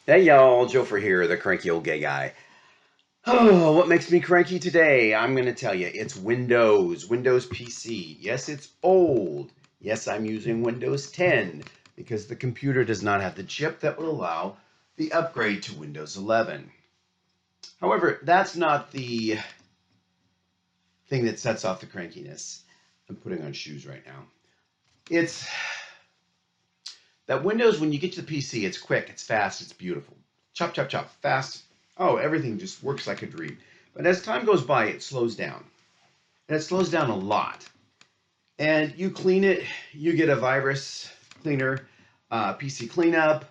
Hey y'all, Joe for here, the cranky old gay guy. Oh, what makes me cranky today? I'm going to tell you. It's Windows PC. Yes, it's old. Yes, I'm using Windows 10 because the computer does not have the chip that will allow the upgrade to Windows 11. However, that's not the thing that sets off the crankiness. I'm putting on shoes right now. It's that Windows, when you get to the PC, it's quick, it's fast, it's beautiful. Chop, chop, chop, fast. Oh, everything just works like a dream. But as time goes by, it slows down. And it slows down a lot. And you clean it, you get a virus cleaner, PC cleanup,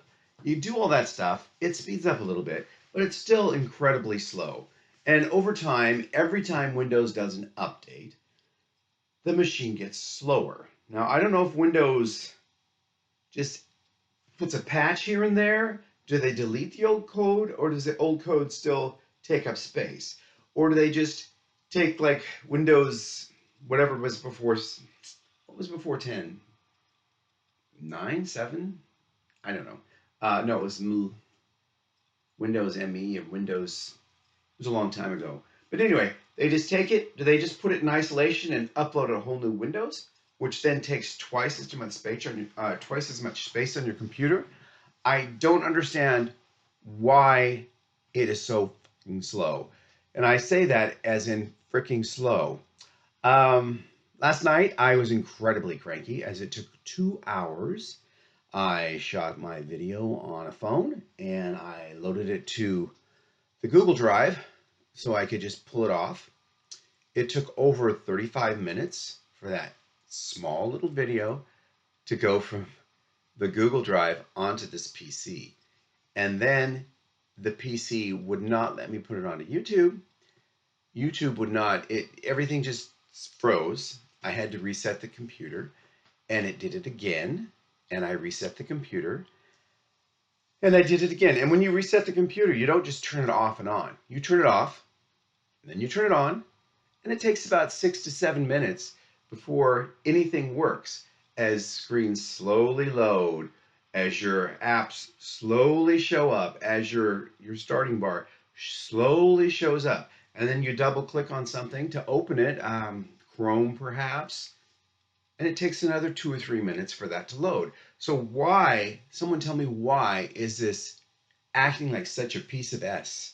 you do all that stuff. It speeds up a little bit, but it's still incredibly slow. And over time, every time Windows does an update, the machine gets slower. Now, I don't know if Windows just puts a patch here and there. Do they delete the old code, or does the old code still take up space? Or do they just take like Windows, whatever was before, what was before 10? 9, 7? I don't know. No, it was Windows ME or Windows, it was a long time ago. But anyway, they just take it, do they just put it in isolation and upload a whole new Windows, which then takes twice as much space on your computer? I don't understand why it is so fucking slow. And I say that as in freaking slow. Last night I was incredibly cranky as it took 2 hours. I shot my video on a phone and I loaded it to the Google Drive so I could just pull it off. It took over 35 minutes for that small little video to go from the Google Drive onto this PC. And then the PC would not let me put it onto YouTube. YouTube would not, everything just froze. I had to reset the computer and it did it again. And I reset the computer and I did it again. And when you reset the computer, you don't just turn it off and on. You turn it off and then you turn it on. And it takes about 6 to 7 minutes before anything works as screens slowly load, as your apps slowly show up, as your starting bar slowly shows up. And then you double click on something to open it, Chrome perhaps, and it takes another 2 or 3 minutes for that to load. So why, someone tell me why is this acting like such a piece of S?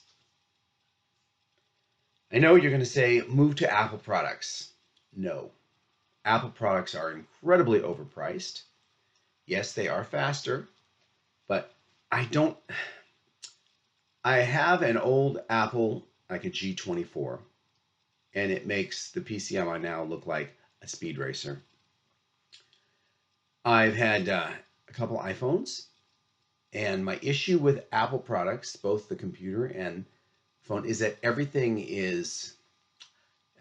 I know you're going to say move to Apple products. No. Apple products are incredibly overpriced. Yes, they are faster, but I don't. I have an old Apple, like a G24, and it makes the PC I'm on now look like a speed racer. I've had a couple iPhones, and my issue with Apple products, both the computer and phone, is that everything is,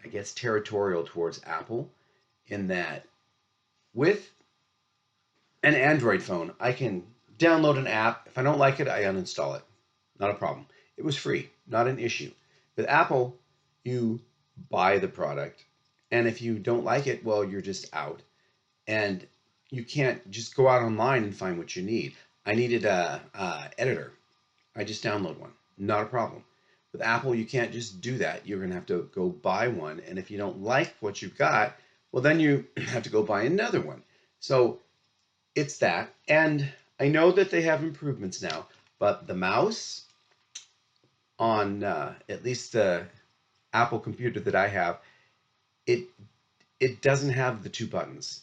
I guess, territorial towards Apple in that with an Android phone, I can download an app. If I don't like it, I uninstall it. Not a problem. It was free, not an issue. With Apple, you buy the product, and if you don't like it, well, you're just out. And you can't just go out online and find what you need. I needed a editor. I just download one. Not a problem. With Apple, you can't just do that. You're going to have to go buy one. And if you don't like what you've got, well, then you have to go buy another one. So it's that. And I know that they have improvements now, but the mouse on at least the Apple computer that I have, it it doesn't have the two buttons.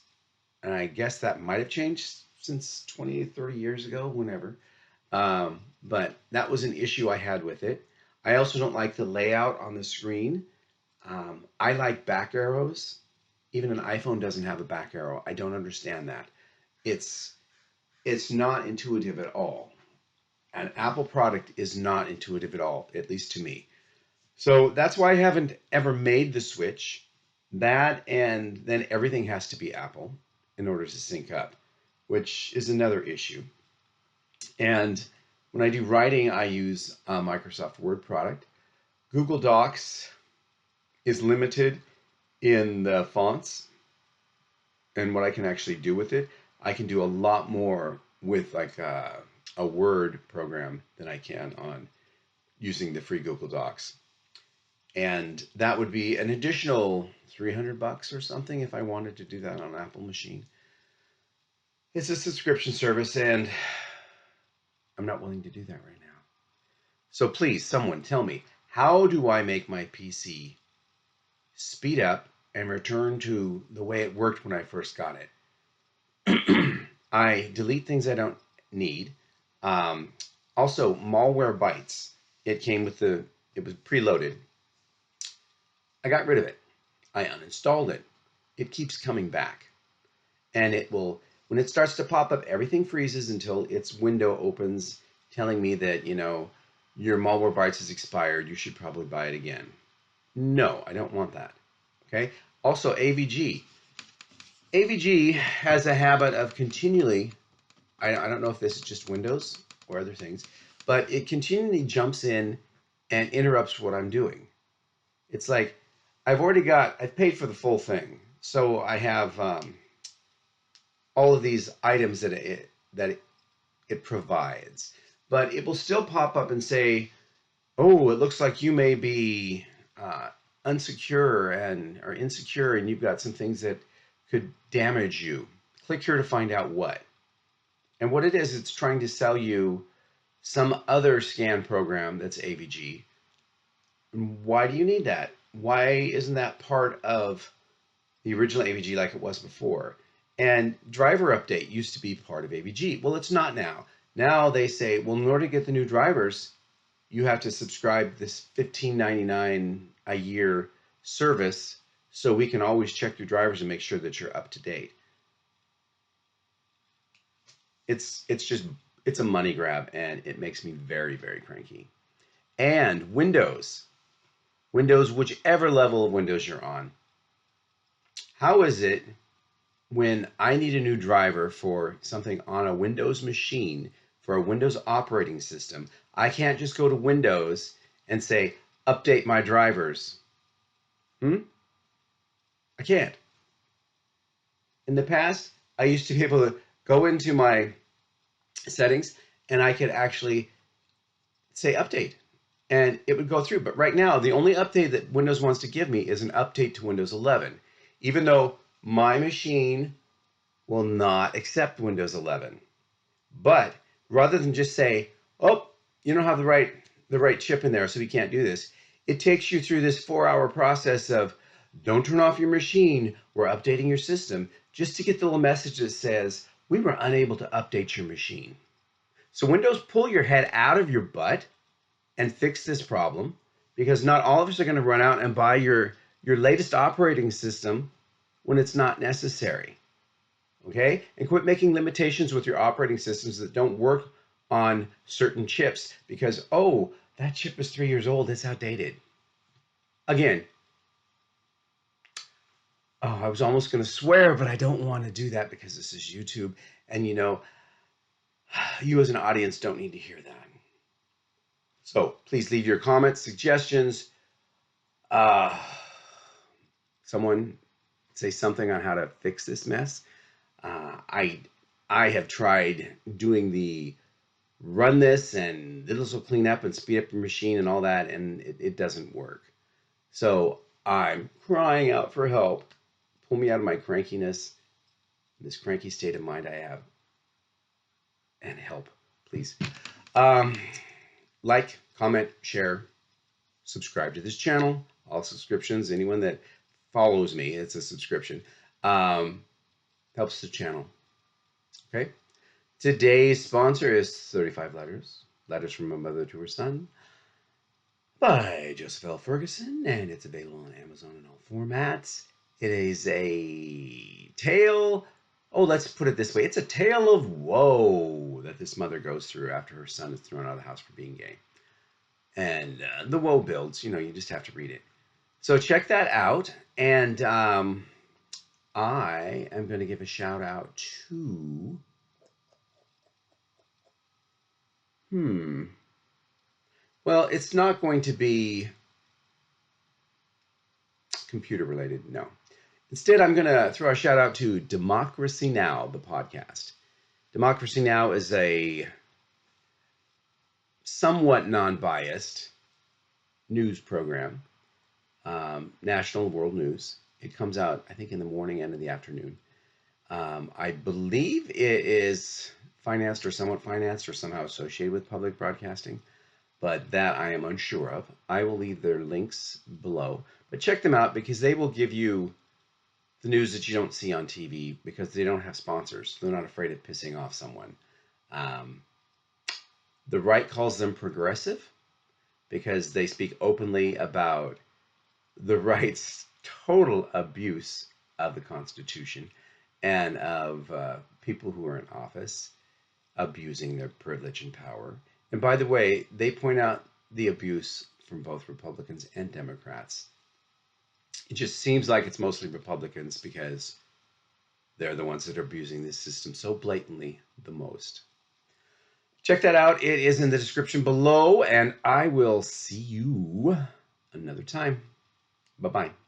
And I guess that might have changed since 20, 30 years ago, whenever. But that was an issue I had with it. I also don't like the layout on the screen. I like back arrows. Even an iPhone doesn't have a back arrow. I don't understand that. It's it's not intuitive at all. An Apple product is not intuitive at all, at least to me. So that's why I haven't ever made the switch. That and then everything has to be Apple in order to sync up, which is another issue. And when I do writing, I use a Microsoft Word product. Google Docs is limited in the fonts and what I can actually do with it. I can do a lot more with like a Word program than I can on using the free Google Docs. And that would be an additional $300 or something if I wanted to do that on an Apple machine. It's a subscription service, and I'm not willing to do that right now. So please, someone tell me, how do I make my PC speed up and return to the way it worked when I first got it? I delete things I don't need. Also, malware bytes. It came with it was preloaded. I got rid of it. I uninstalled it. It keeps coming back. And it will, when it starts to pop up, everything freezes until its window opens telling me that, your Malwarebytes has expired. You should probably buy it again. No, I don't want that. Okay. Also, AVG. AVG has a habit of continually, I don't know if this is just Windows or other things, but it continually jumps in and interrupts what I'm doing. It's like, I've paid for the full thing. So I have all of these items that it provides, but it will still pop up and say, oh, it looks like you may be unsecure or insecure, and you've got some things that could damage you. Click here to find out what. And what it is, it's trying to sell you some other scan program that's AVG. Why do you need that? Why isn't that part of the original AVG like it was before? And driver update used to be part of AVG. Well, it's not now. Now they say, well, in order to get the new drivers, you have to subscribe this $15.99 a year service so we can always check your drivers and make sure that you're up to date. It's a money grab, and it makes me very, very cranky. And Windows, whichever level of Windows you're on, how is it when I need a new driver for something on a Windows machine, for a Windows operating system, I can't just go to Windows and say, update my drivers? I can't. In the past, I used to be able to go into my settings and I could actually say update and it would go through. But right now, the only update that Windows wants to give me is an update to Windows 11, even though my machine will not accept Windows 11. But rather than just say, oh, you don't have the right chip in there, so we can't do this, it takes you through this 4-hour process of, don't turn off your machine, we're updating your system, just to get the little message that says, we were unable to update your machine. So Windows, pull your head out of your butt and fix this problem, because not all of us are going to run out and buy your latest operating system when it's not necessary. Okay? And quit making limitations with your operating systems that don't work on certain chips because, oh, that chip is 3 years old, it's outdated. Again, oh, I was almost going to swear, but I don't want to do that because this is YouTube, and you as an audience don't need to hear that. So please leave your comments, suggestions. Someone say something on how to fix this mess. I have tried doing the run this and this will clean up and speed up your machine and all that, and it doesn't work. So I'm crying out for help. Pull me out of my crankiness, this cranky state of mind I have, and help, please. Like, comment, share, subscribe to this channel. All subscriptions, anyone that follows me, it's a subscription. Helps the channel. Okay. Today's sponsor is 35 Letters from a Mother to Her Son by Joseph L. Ferguson, and it's available on Amazon in all formats. It is a tale, let's put it this way. It's a tale of woe that this mother goes through after her son is thrown out of the house for being gay. And the woe builds, you just have to read it. So check that out. And I am going to give a shout out to, well, it's not going to be computer related, no. Instead, I'm going to throw a shout out to Democracy Now!, the podcast. Democracy Now! Is a somewhat non-biased news program, national world news. It comes out, I think, in the morning and in the afternoon. I believe it is financed or somewhat financed or somehow associated with public broadcasting, but that I am unsure of. I will leave their links below, but check them out because they will give you the news that you don't see on TV because they don't have sponsors. They're not afraid of pissing off someone. The right calls them progressive because they speak openly about the right's total abuse of the Constitution and of people who are in office abusing their privilege and power. And by the way, they point out the abuse from both Republicans and Democrats. It just seems like it's mostly Republicans because they're the ones that are abusing this system so blatantly the most. Check that out. It is in the description below, and I will see you another time. Bye-bye.